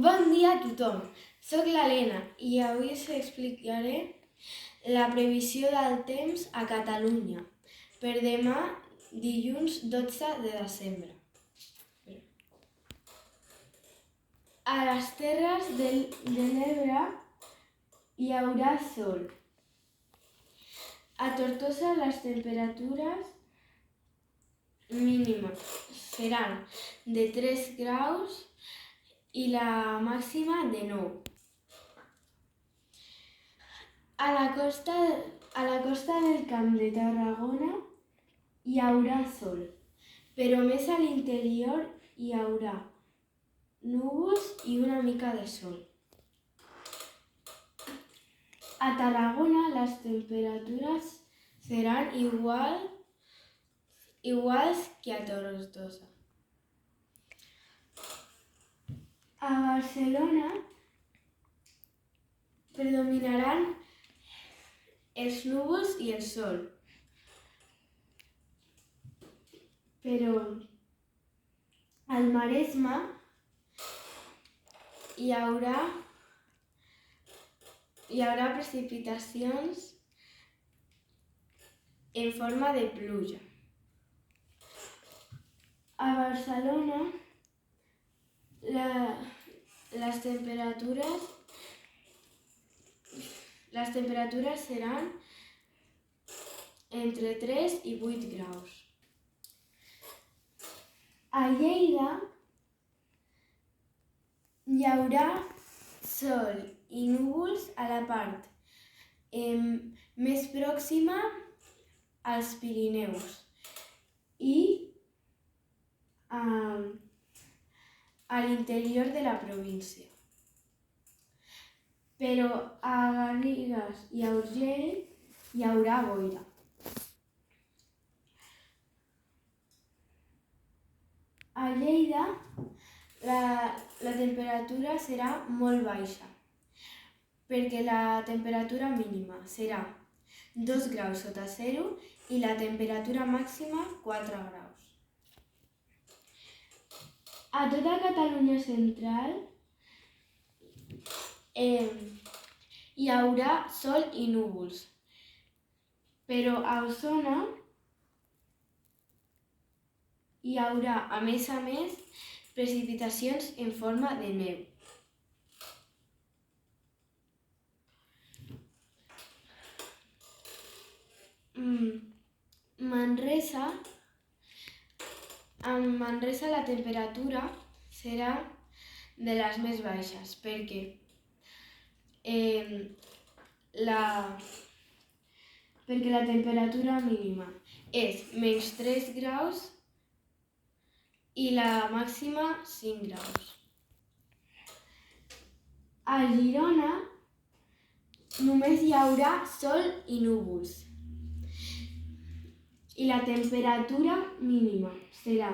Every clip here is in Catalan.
Bon dia a tothom, soc l'Helena i avui us explicaré la previsió del temps a Catalunya per demà, dilluns 12 de desembre. A les Terres de l'Ebre hi haurà sol. A Tortosa les temperatures mínimes seran de 3 graus i la màxima de 9. A la costa del Camp de Tarragona hi haurà sol, però més a l'interior hi haurà núvols i una mica de sol. A Tarragona les temperatures seran iguals que a Tortosa. A Barcelona predominaran els núvols i el sol, però al Maresme hi haurà precipitacions en forma de pluja. A Barcelona les temperatures seran entre 3 i 8 graus. A Lleida hi haurà sol i núvols a la part més pròxima als Pirineus i a l'interior de la província. Però a Garrigues i a Urgell hi haurà boira. A Lleida la temperatura serà molt baixa, perquè la temperatura mínima serà 2 graus sota zero i la temperatura màxima 4 graus. A tota Catalunya central hi haurà sol i núvols, però a Osona hi haurà, a més, precipitacions en forma de neu. A Manresa la temperatura serà de les més baixes, perquè la temperatura mínima és menys 3 graus i la màxima 5 graus. A Girona només hi haurà sol i núvols i la temperatura mínima serà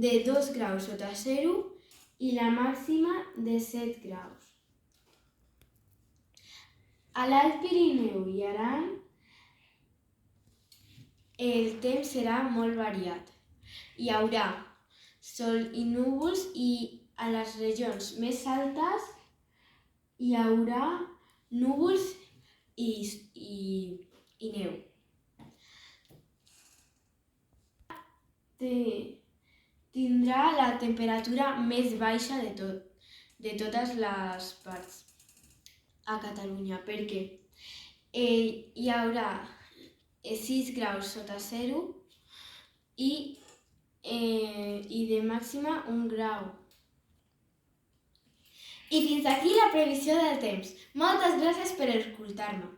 de 2 graus sota zero i la màxima de 7 graus. A l'Alt Pirineu i Aran el temps serà molt variat. Hi haurà sol i núvols i a les regions més altes hi haurà núvols i neu. Tindrà la temperatura més baixa de totes les parts a Catalunya, perquè hi haurà 6 graus sota zero i de màxima 1 grau. I fins aquí la previsió del temps. Moltes gràcies per escoltar-me.